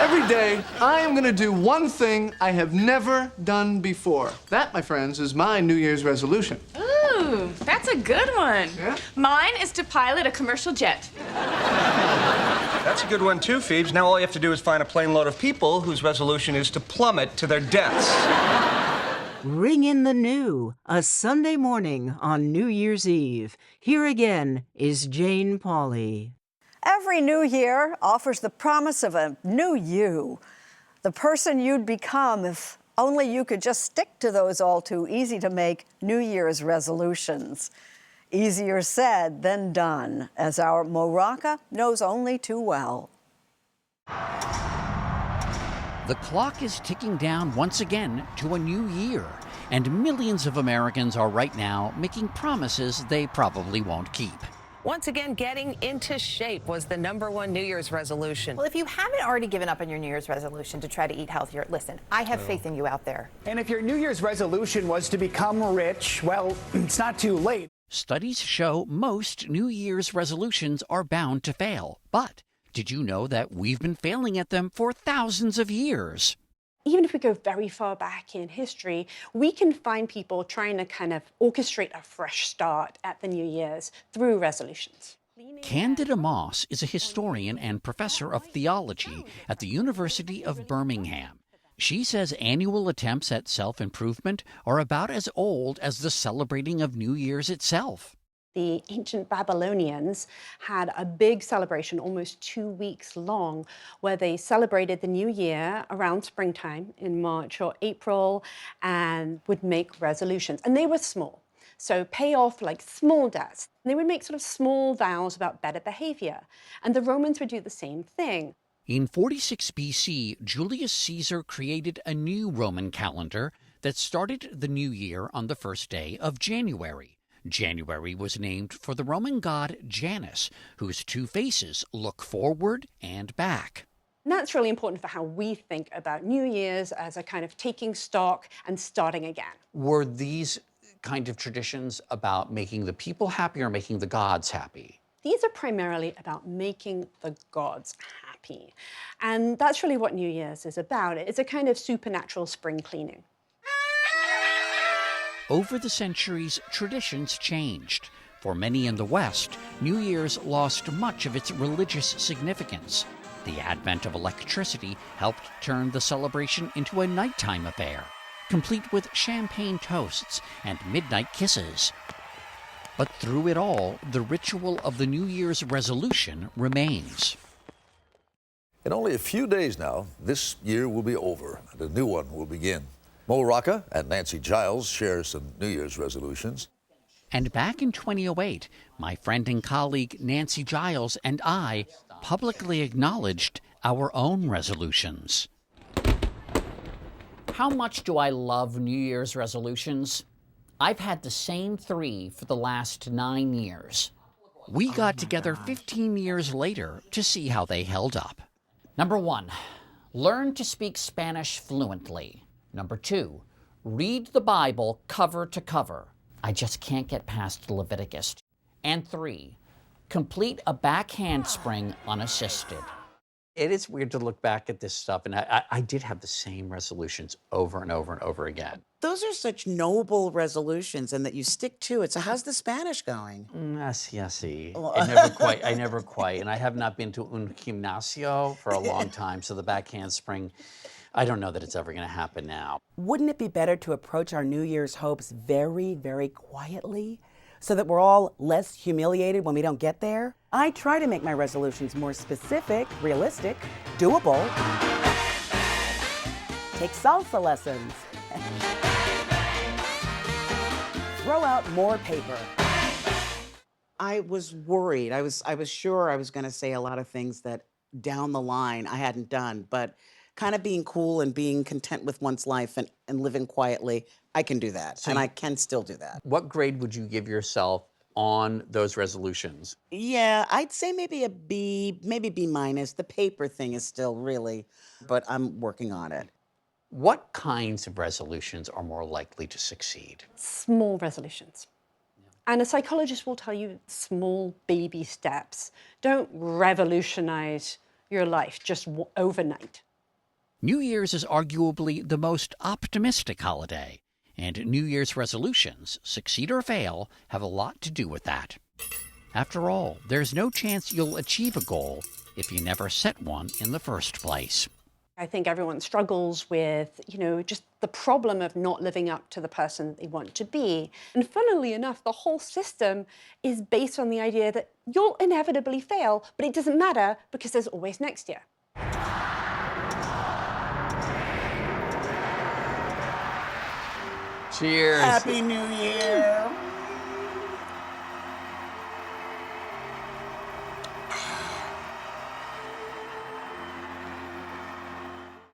Every day, I am going to do one thing I have never done before. That, my friends, is my New Year's resolution. Ooh, that's a good one. Yeah? Mine is to pilot a commercial jet. That's a good one, too, Phoebes. Now all you have to do is find a plane load of people whose resolution is to plummet to their deaths. Ring in the new, a Sunday morning on New Year's Eve. Here again is Jane Pauley. Every new year offers the promise of a new you, the person you'd become if only you could just stick to those all-too-easy-to-make New Year's resolutions. Easier said than done, as our Mo Rocca knows only too well. The clock is ticking down once again to a new year, and millions of Americans are right now making promises they probably won't keep. Once again, getting into shape was the #1 New Year's resolution. Well, if you haven't already given up on your New Year's resolution to try to eat healthier, listen, I have faith in you out there. And if your New Year's resolution was to become rich, well, it's not too late. Studies show most New Year's resolutions are bound to fail. But did you know that we've been failing at them for thousands of years? Even if we go very far back in history, we can find people trying to kind of orchestrate a fresh start at the New Year's through resolutions. Candida Moss is a historian and professor of theology at the University of Birmingham. She says annual attempts at self-improvement are about as old as the celebrating of New Year's itself. The ancient Babylonians had a big celebration, almost 2 weeks long, where they celebrated the new year around springtime in March or April and would make resolutions. And they were small. So pay off like small debts. They would make sort of small vows about better behavior. And the Romans would do the same thing. In 46 BC, Julius Caesar created a new Roman calendar that started the new year on the first day of January. January was named for the Roman god Janus, whose two faces look forward and back. And that's really important for how we think about New Year's as a kind of taking stock and starting again. Were these kind of traditions about making the people happy or making the gods happy? These are primarily about making the gods happy. And that's really what New Year's is about. It's a kind of supernatural spring cleaning. Over the centuries, traditions changed. For many in the West, New Year's lost much of its religious significance. The advent of electricity helped turn the celebration into a nighttime affair, complete with champagne toasts and midnight kisses. But through it all, the ritual of the New Year's resolution remains. In only a few days now, this year will be over and a new one will begin. Mo Rocca and Nancy Giles share some New Year's resolutions. And back in 2008, my friend and colleague Nancy Giles and I publicly acknowledged our own resolutions. How much do I love New Year's resolutions? I've had the same 3 for the last 9 years. We got together 15 years later to see how they held up. Number 1, learn to speak Spanish fluently. Number 2, read the Bible cover to cover. I just can't get past Leviticus. And 3, complete a back handspring unassisted. It is weird to look back at this stuff, and I did have the same resolutions over and over and over again. Those are such noble resolutions, and that you stick to it. So how's the Spanish going? Sí. I never quite. And I have not been to un gimnasio for a long time, so the back handspring, I don't know that it's ever going to happen now. Wouldn't it be better to approach our New Year's hopes very, very quietly so that we're all less humiliated when we don't get there? I try to make my resolutions more specific, realistic, doable. Take salsa lessons. Throw out more paper. I was worried. I was sure I was going to say a lot of things that down the line I hadn't done, but kind of being cool and being content with one's life and living quietly, I can do that, and I can still do that. What grade would you give yourself on those resolutions? Yeah, I'd say maybe a B, maybe B minus. The paper thing is still really, but I'm working on it. What kinds of resolutions are more likely to succeed? Small resolutions. And a psychologist will tell you small baby steps. Don't revolutionize your life just overnight. New Year's is arguably the most optimistic holiday, and New Year's resolutions, succeed or fail, have a lot to do with that. After all, there's no chance you'll achieve a goal if you never set one in the first place. I think everyone struggles with, just the problem of not living up to the person that they want to be. And funnily enough, the whole system is based on the idea that you'll inevitably fail, but it doesn't matter because there's always next year. Cheers. Happy New Year.